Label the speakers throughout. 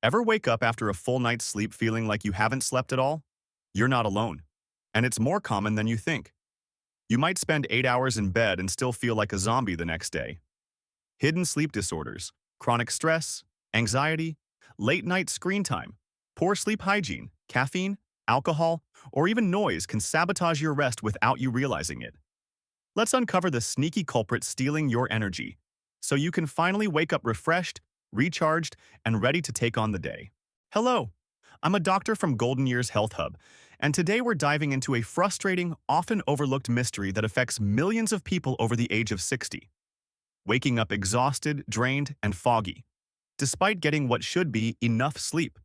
Speaker 1: Ever wake up after a full night's sleep feeling like you haven't slept at all? You're not alone. And it's more common than you think. You might spend 8 hours in bed and still feel like a zombie the next day. Hidden sleep disorders, chronic stress, anxiety, late night screen time, poor sleep hygiene, caffeine, alcohol, or even noise can sabotage your rest without you realizing it. Let's uncover the sneaky culprit stealing your energy so you can finally wake up refreshed, recharged, and ready to take on the day. Hello, I'm a doctor from Golden Years Health Hub, and today we're diving into a frustrating, often overlooked mystery that affects millions of people over the age of 60. Waking up exhausted, drained, and foggy, despite getting what should be enough sleep.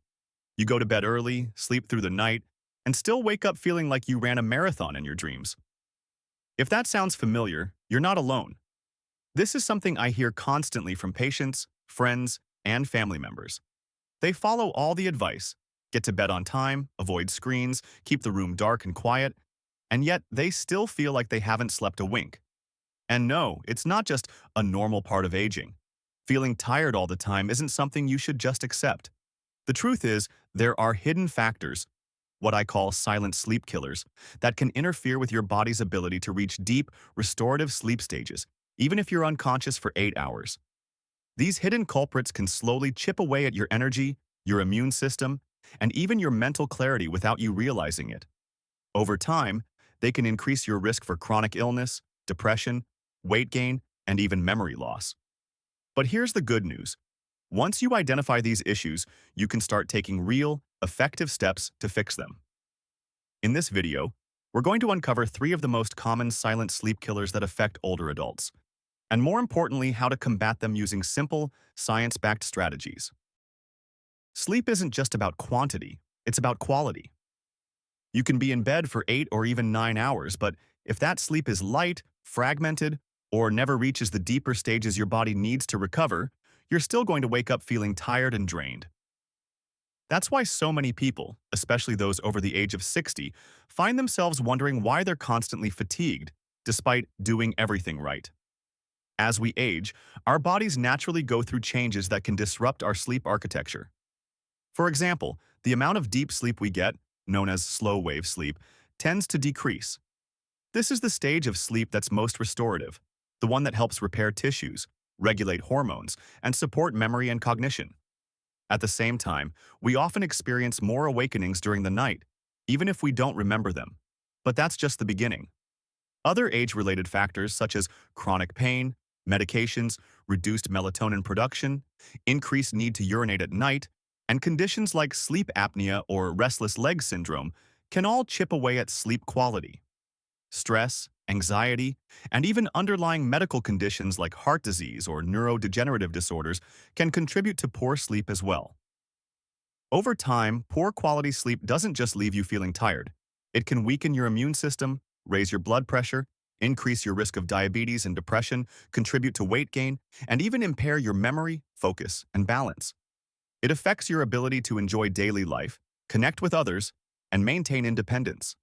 Speaker 1: You go to bed early, sleep through the night, and still wake up feeling like you ran a marathon in your dreams. If that sounds familiar, you're not alone. This is something I hear constantly from patients, friends, and family members. They follow all the advice, get to bed on time, avoid screens, keep the room dark and quiet, and yet they still feel like they haven't slept a wink. And no, it's not just a normal part of aging. Feeling tired all the time isn't something you should just accept. The truth is, there are hidden factors, what I call silent sleep killers, that can interfere with your body's ability to reach deep, restorative sleep stages, even if you're unconscious for 8 hours. These hidden culprits can slowly chip away at your energy, your immune system, and even your mental clarity without you realizing it. Over time, they can increase your risk for chronic illness, depression, weight gain, and even memory loss. But here's the good news. Once you identify these issues, you can start taking real, effective steps to fix them. In this video, we're going to uncover 3 of the most common silent sleep killers that affect older adults, and more importantly, how to combat them using simple, science-backed strategies. Sleep isn't just about quantity, it's about quality. You can be in bed for 8 or even 9 hours, but if that sleep is light, fragmented, or never reaches the deeper stages your body needs to recover, you're still going to wake up feeling tired and drained. That's why so many people, especially those over the age of 60, find themselves wondering why they're constantly fatigued, despite doing everything right. As we age, our bodies naturally go through changes that can disrupt our sleep architecture. For example, the amount of deep sleep we get, known as slow-wave sleep, tends to decrease. This is the stage of sleep that's most restorative, the one that helps repair tissues, regulate hormones, and support memory and cognition. At the same time, we often experience more awakenings during the night, even if we don't remember them. But that's just the beginning. Other age-related factors such as chronic pain, medications, reduced melatonin production, increased need to urinate at night, and conditions like sleep apnea or restless leg syndrome can all chip away at sleep quality. Stress, anxiety, and even underlying medical conditions like heart disease or neurodegenerative disorders can contribute to poor sleep as well. Over time, poor quality sleep doesn't just leave you feeling tired. It can weaken your immune system, raise your blood pressure, increase your risk of diabetes and depression, contribute to weight gain, and even impair your memory, focus, and balance. It affects your ability to enjoy daily life, connect with others, and maintain independence.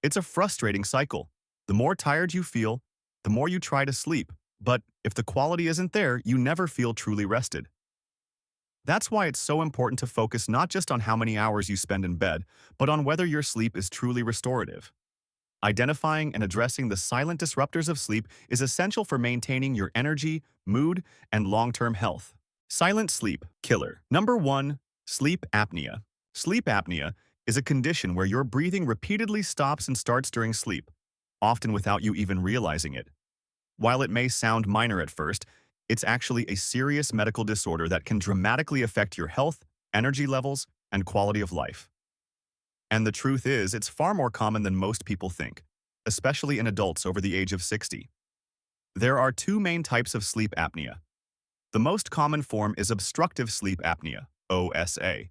Speaker 1: It's a frustrating cycle. The more tired you feel, the more you try to sleep, but if the quality isn't there, you never feel truly rested. That's why it's so important to focus not just on how many hours you spend in bed, but on whether your sleep is truly restorative. Identifying and addressing the silent disruptors of sleep is essential for maintaining your energy, mood, and long-term health. Silent sleep killer. Number 1. Sleep apnea. Sleep apnea is a condition where your breathing repeatedly stops and starts during sleep, often without you even realizing it. While it may sound minor at first, it's actually a serious medical disorder that can dramatically affect your health, energy levels, and quality of life. And the truth is, it's far more common than most people think, especially in adults over the age of 60. There are 2 main types of sleep apnea. The most common form is obstructive sleep apnea, OSA,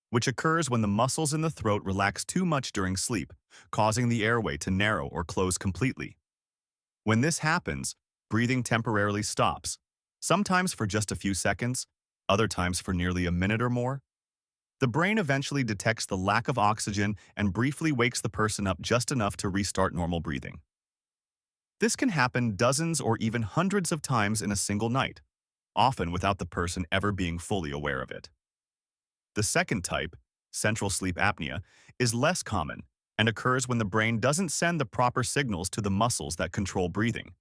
Speaker 1: which occurs when the muscles in the throat relax too much during sleep, causing the airway to narrow or close completely. When this happens, breathing temporarily stops, sometimes for just a few seconds, other times for nearly a minute or more. The brain eventually detects the lack of oxygen and briefly wakes the person up just enough to restart normal breathing. This can happen dozens or even hundreds of times in a single night, often without the person ever being fully aware of it. The second type, central sleep apnea, is less common and occurs when the brain doesn't send the proper signals to the muscles that control breathing.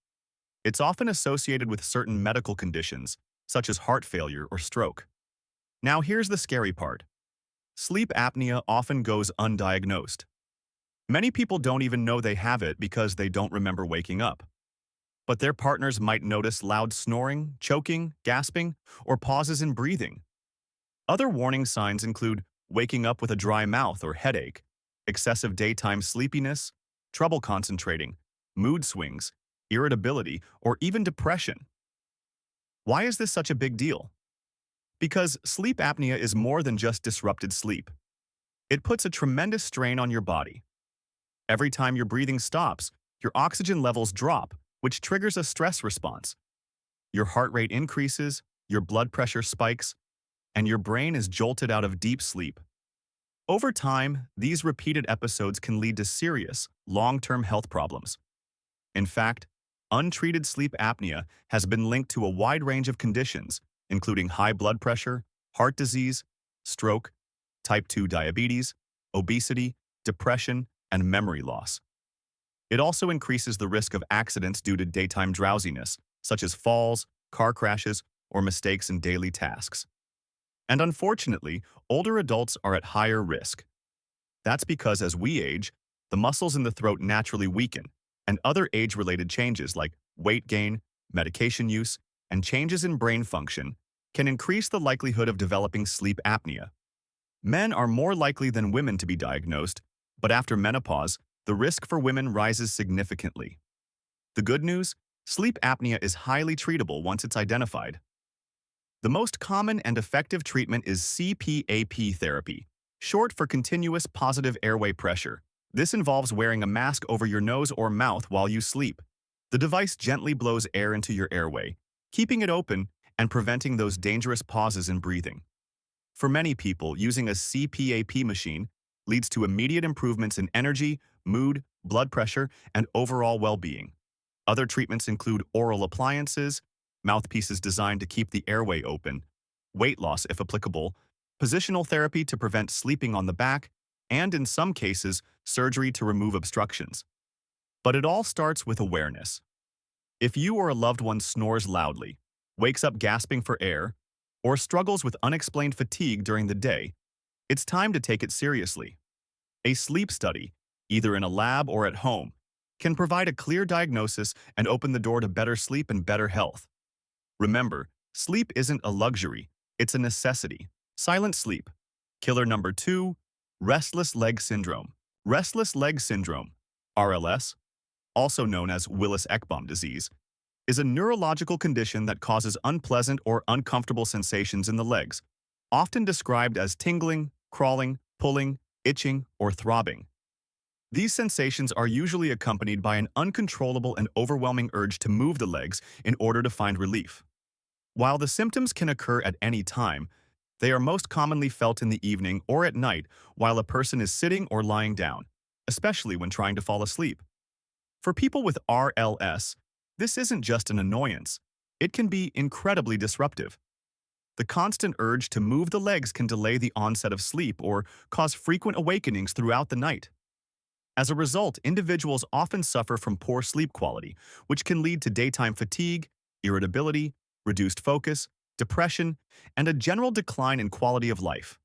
Speaker 1: It's often associated with certain medical conditions, such as heart failure or stroke. Now here's the scary part. Sleep apnea often goes undiagnosed. Many people don't even know they have it because they don't remember waking up. But their partners might notice loud snoring, choking, gasping, or pauses in breathing. Other warning signs include waking up with a dry mouth or headache, excessive daytime sleepiness, trouble concentrating, mood swings, irritability, or even depression. Why is this such a big deal? Because sleep apnea is more than just disrupted sleep. It puts a tremendous strain on your body. Every time your breathing stops, your oxygen levels drop, which triggers a stress response. Your heart rate increases, your blood pressure spikes, and your brain is jolted out of deep sleep. Over time, these repeated episodes can lead to serious, long-term health problems. In fact, untreated sleep apnea has been linked to a wide range of conditions, including high blood pressure, heart disease, stroke, type 2 diabetes, obesity, depression, and memory loss. It also increases the risk of accidents due to daytime drowsiness, such as falls, car crashes, or mistakes in daily tasks. And unfortunately, older adults are at higher risk. That's because as we age, the muscles in the throat naturally weaken, and other age-related changes like weight gain, medication use, and changes in brain function can increase the likelihood of developing sleep apnea. Men are more likely than women to be diagnosed, but after menopause, the risk for women rises significantly. The good news? Sleep apnea is highly treatable once it's identified. The most common and effective treatment is CPAP therapy, short for continuous positive airway pressure. This involves wearing a mask over your nose or mouth while you sleep. The device gently blows air into your airway, keeping it open and preventing those dangerous pauses in breathing. For many people, using a CPAP machine leads to immediate improvements in energy, mood, blood pressure, and overall well-being. Other treatments include oral appliances, mouthpieces designed to keep the airway open, weight loss if applicable, positional therapy to prevent sleeping on the back, and in some cases, surgery to remove obstructions. But it all starts with awareness. If you or a loved one snores loudly, wakes up gasping for air, or struggles with unexplained fatigue during the day, it's time to take it seriously. A sleep study, either in a lab or at home, can provide a clear diagnosis and open the door to better sleep and better health. Remember, sleep isn't a luxury, it's a necessity. Silent sleep. Killer number 2, restless leg syndrome. Restless leg syndrome, RLS, also known as Willis-Ekbom disease, is a neurological condition that causes unpleasant or uncomfortable sensations in the legs, often described as tingling, crawling, pulling, itching, or throbbing. These sensations are usually accompanied by an uncontrollable and overwhelming urge to move the legs in order to find relief. While the symptoms can occur at any time, they are most commonly felt in the evening or at night while a person is sitting or lying down, especially when trying to fall asleep. For people with RLS, this isn't just an annoyance. It can be incredibly disruptive. The constant urge to move the legs can delay the onset of sleep or cause frequent awakenings throughout the night. As a result, individuals often suffer from poor sleep quality, which can lead to daytime fatigue, irritability, reduced focus, depression, and a general decline in quality of life.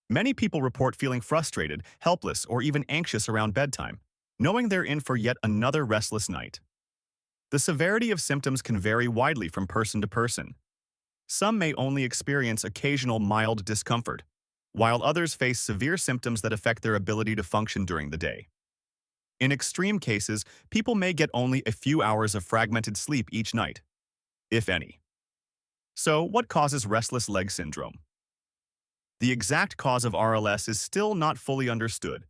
Speaker 1: Many people report feeling frustrated, helpless, or even anxious around bedtime, knowing they're in for yet another restless night. The severity of symptoms can vary widely from person to person. Some may only experience occasional mild discomfort, while others face severe symptoms that affect their ability to function during the day. In extreme cases, people may get only a few hours of fragmented sleep each night, if any. So, what causes restless leg syndrome? The exact cause of RLS is still not fully understood,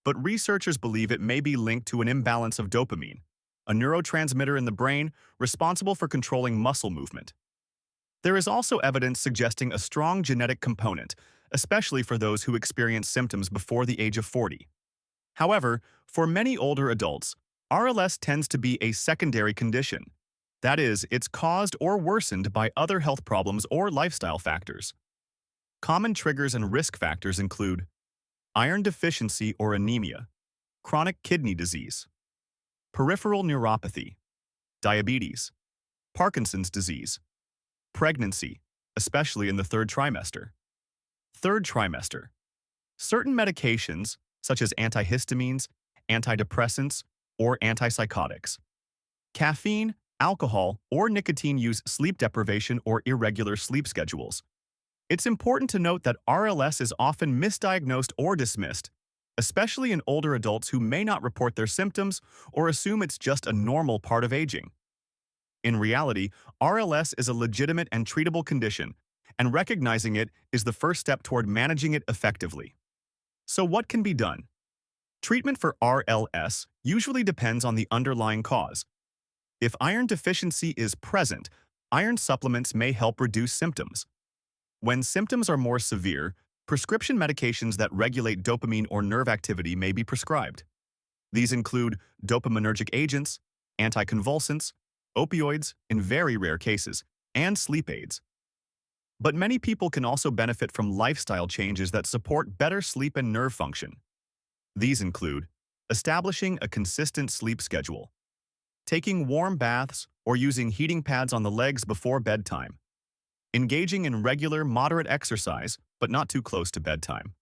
Speaker 1: but researchers believe it may be linked to an imbalance of dopamine, a neurotransmitter in the brain responsible for controlling muscle movement. There is also evidence suggesting a strong genetic component, especially for those who experience symptoms before the age of 40. However, for many older adults, RLS tends to be a secondary condition. That is, it's caused or worsened by other health problems or lifestyle factors. Common triggers and risk factors include iron deficiency or anemia, chronic kidney disease, peripheral neuropathy, diabetes, Parkinson's disease, pregnancy, especially in the third trimester. Third trimester. Certain medications, such as antihistamines, antidepressants, or antipsychotics. Caffeine, alcohol, or nicotine use sleep deprivation or irregular sleep schedules. It's important to note that RLS is often misdiagnosed or dismissed, especially in older adults who may not report their symptoms or assume it's just a normal part of aging. In reality, RLS is a legitimate and treatable condition, and recognizing it is the first step toward managing it effectively. So what can be done? Treatment for RLS usually depends on the underlying cause. If iron deficiency is present, iron supplements may help reduce symptoms. When symptoms are more severe, prescription medications that regulate dopamine or nerve activity may be prescribed. These include dopaminergic agents, anticonvulsants, opioids in very rare cases, and sleep aids. But many people can also benefit from lifestyle changes that support better sleep and nerve function. These include establishing a consistent sleep schedule, taking warm baths or using heating pads on the legs before bedtime, engaging in regular, moderate exercise but not too close to bedtime,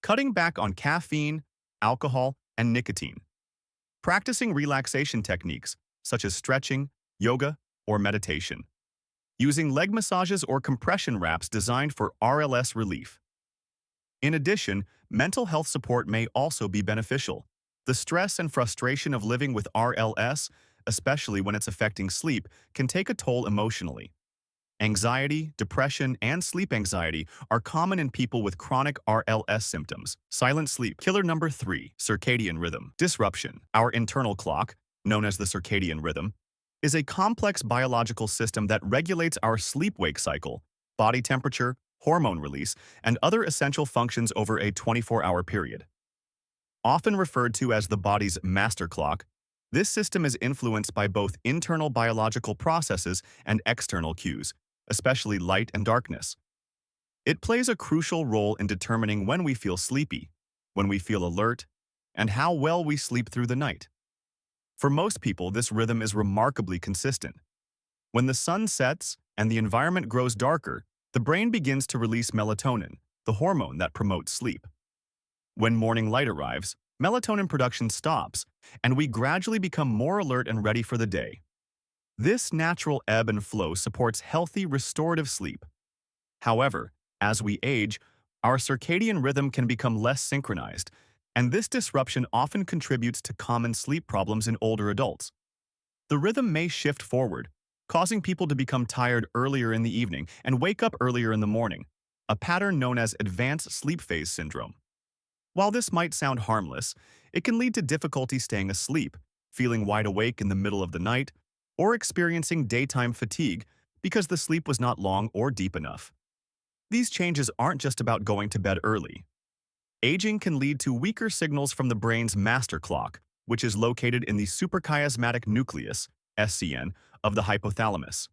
Speaker 1: cutting back on caffeine, alcohol, and nicotine, practicing relaxation techniques such as stretching, yoga, or meditation, using leg massages or compression wraps designed for RLS relief. In addition, mental health support may also be beneficial. The stress and frustration of living with RLS, especially when it's affecting sleep, can take a toll emotionally. Anxiety, depression, and sleep anxiety are common in people with chronic RLS symptoms. Silent sleep. Killer number 3, circadian rhythm. Disruption. Our internal clock, known as the circadian rhythm, is a complex biological system that regulates our sleep-wake cycle, body temperature, hormone release, and other essential functions over a 24-hour period. Often referred to as the body's master clock, this system is influenced by both internal biological processes and external cues, especially light and darkness. It plays a crucial role in determining when we feel sleepy, when we feel alert, and how well we sleep through the night. For most people, this rhythm is remarkably consistent. When the sun sets and the environment grows darker, the brain begins to release melatonin, the hormone that promotes sleep. When morning light arrives, melatonin production stops, and we gradually become more alert and ready for the day. This natural ebb and flow supports healthy, restorative sleep. However, as we age, our circadian rhythm can become less synchronized, and this disruption often contributes to common sleep problems in older adults. The rhythm may shift forward, causing people to become tired earlier in the evening and wake up earlier in the morning, a pattern known as advanced sleep phase syndrome. While this might sound harmless, it can lead to difficulty staying asleep, feeling wide awake in the middle of the night, or experiencing daytime fatigue because the sleep was not long or deep enough. These changes aren't just about going to bed early. Aging can lead to weaker signals from the brain's master clock, which is located in the suprachiasmatic nucleus, SCN, of the hypothalamus.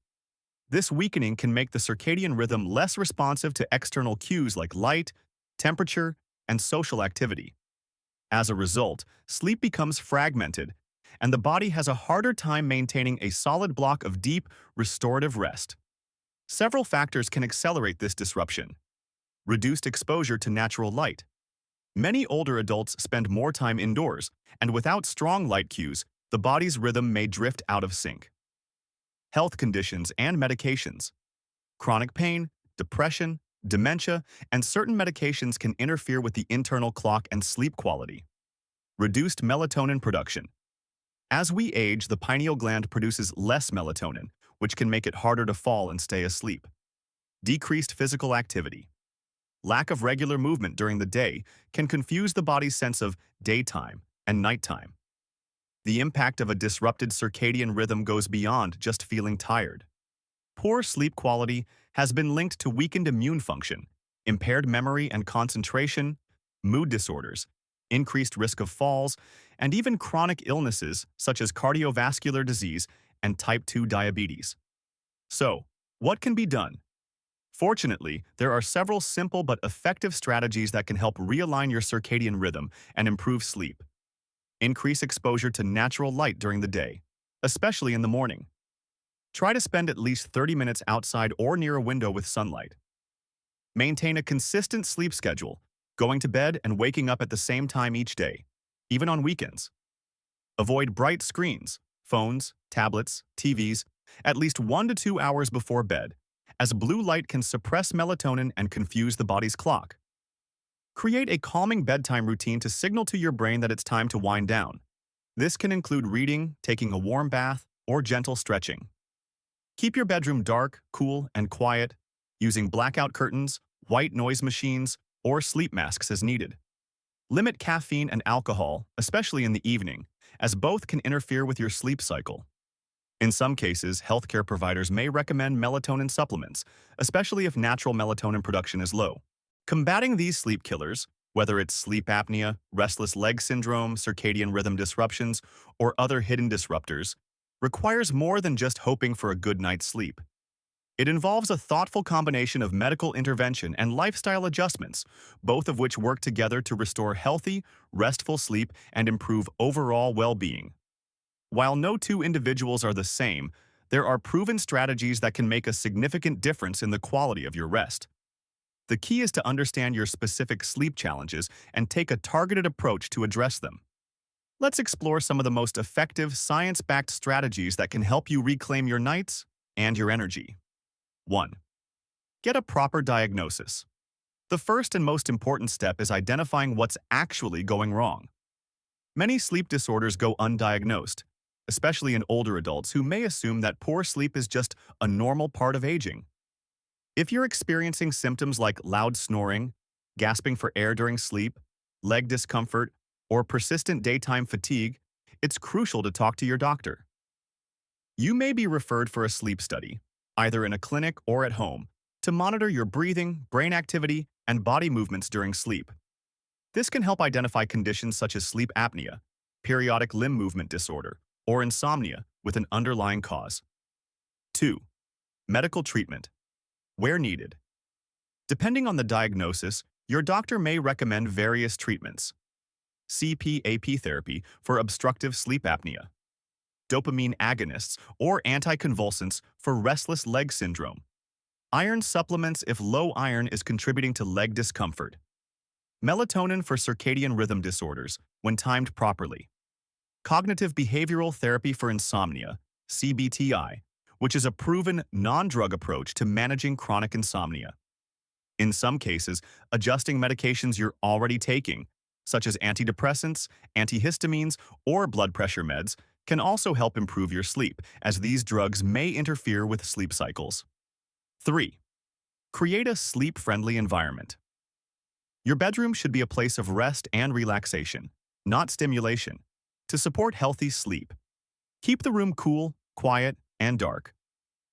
Speaker 1: This weakening can make the circadian rhythm less responsive to external cues like light, temperature, and social activity. As a result, sleep becomes fragmented, and the body has a harder time maintaining a solid block of deep, restorative rest. Several factors can accelerate this disruption. Reduced exposure to natural light. Many older adults spend more time indoors, and without strong light cues, the body's rhythm may drift out of sync. Health conditions and medications. Chronic pain, depression, dementia, and certain medications can interfere with the internal clock and sleep quality. Reduced melatonin production. As we age, the pineal gland produces less melatonin, which can make it harder to fall and stay asleep. Decreased physical activity. Lack of regular movement during the day can confuse the body's sense of daytime and nighttime. The impact of a disrupted circadian rhythm goes beyond just feeling tired. Poor sleep quality has been linked to weakened immune function, impaired memory and concentration, mood disorders, increased risk of falls, and even chronic illnesses such as cardiovascular disease and type 2 diabetes. So, what can be done? Fortunately, there are several simple but effective strategies that can help realign your circadian rhythm and improve sleep. Increase exposure to natural light during the day, especially in the morning. Try to spend at least 30 minutes outside or near a window with sunlight. Maintain a consistent sleep schedule, going to bed and waking up at the same time each day, even on weekends. Avoid bright screens, phones, tablets, TVs, at least 1 to 2 hours before bed, as blue light can suppress melatonin and confuse the body's clock. Create a calming bedtime routine to signal to your brain that it's time to wind down. This can include reading, taking a warm bath, or gentle stretching. Keep your bedroom dark, cool, and quiet, using blackout curtains, white noise machines, or sleep masks as needed. Limit caffeine and alcohol, especially in the evening, as both can interfere with your sleep cycle. In some cases, healthcare providers may recommend melatonin supplements, especially if natural melatonin production is low. Combating these sleep killers, whether it's sleep apnea, restless leg syndrome, circadian rhythm disruptions, or other hidden disruptors, requires more than just hoping for a good night's sleep. It involves a thoughtful combination of medical intervention and lifestyle adjustments, both of which work together to restore healthy, restful sleep and improve overall well-being. While no two individuals are the same, there are proven strategies that can make a significant difference in the quality of your rest. The key is to understand your specific sleep challenges and take a targeted approach to address them. Let's explore some of the most effective, science-backed strategies that can help you reclaim your nights and your energy. 1. Get a proper diagnosis. The first and most important step is identifying what's actually going wrong. Many sleep disorders go undiagnosed, especially in older adults who may assume that poor sleep is just a normal part of aging. If you're experiencing symptoms like loud snoring, gasping for air during sleep, leg discomfort, or persistent daytime fatigue, it's crucial to talk to your doctor. You may be referred for a sleep study, either in a clinic or at home, to monitor your breathing, brain activity, and body movements during sleep. This can help identify conditions such as sleep apnea, periodic limb movement disorder, or insomnia with an underlying cause. 2. Medical treatment. Where needed. Depending on the diagnosis, your doctor may recommend various treatments. CPAP therapy for obstructive sleep apnea, dopamine agonists or anticonvulsants for restless leg syndrome, iron supplements if low iron is contributing to leg discomfort, melatonin for circadian rhythm disorders when timed properly, cognitive behavioral therapy for insomnia, CBTI, which is a proven non-drug approach to managing chronic insomnia. In some cases, adjusting medications you're already taking, such as antidepressants, antihistamines, or blood pressure meds, can also help improve your sleep, as these drugs may interfere with sleep cycles. 3. Create a sleep-friendly environment. Your bedroom should be a place of rest and relaxation, not stimulation, to support healthy sleep. Keep the room cool, quiet, and dark.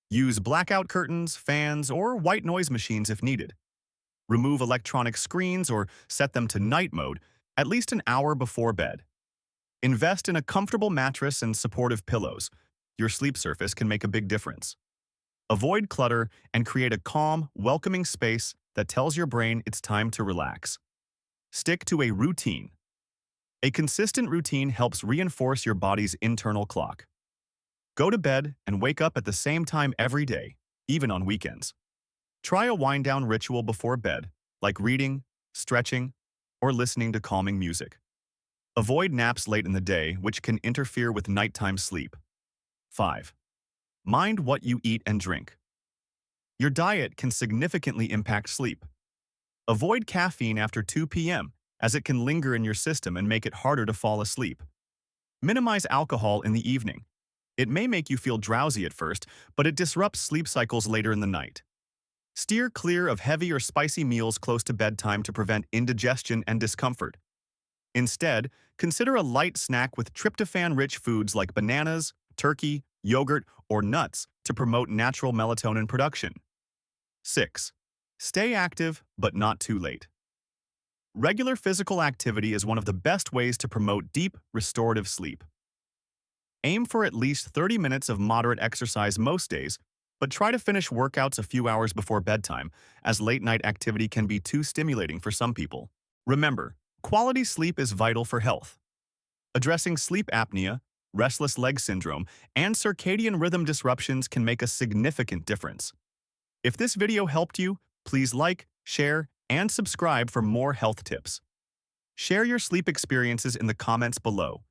Speaker 1: Use blackout curtains, fans, or white noise machines if needed. Remove electronic screens or set them to night mode at least an hour before bed. Invest in a comfortable mattress and supportive pillows. Your sleep surface can make a big difference. Avoid clutter and create a calm, welcoming space that tells your brain it's time to relax. Stick to a routine. A consistent routine helps reinforce your body's internal clock. Go to bed and wake up at the same time every day, even on weekends. Try a wind-down ritual before bed, like reading, stretching, or listening to calming music. Avoid naps late in the day, which can interfere with nighttime sleep. 5. Mind what you eat and drink. Your diet can significantly impact sleep. Avoid caffeine after 2 p.m., as it can linger in your system and make it harder to fall asleep. Minimize alcohol in the evening. It may make you feel drowsy at first, but it disrupts sleep cycles later in the night. Steer clear of heavy or spicy meals close to bedtime to prevent indigestion and discomfort. Instead, consider a light snack with tryptophan-rich foods like bananas, turkey, yogurt, or nuts to promote natural melatonin production. 6. Stay active, but not too late. Regular physical activity is one of the best ways to promote deep, restorative sleep. Aim for at least 30 minutes of moderate exercise most days, But try to finish workouts a few hours before bedtime, as late-night activity can be too stimulating for some people. Remember, quality sleep is vital for health. Addressing sleep apnea, restless leg syndrome, and circadian rhythm disruptions can make a significant difference. If this video helped you, please like, share, and subscribe for more health tips. Share your sleep experiences in the comments below,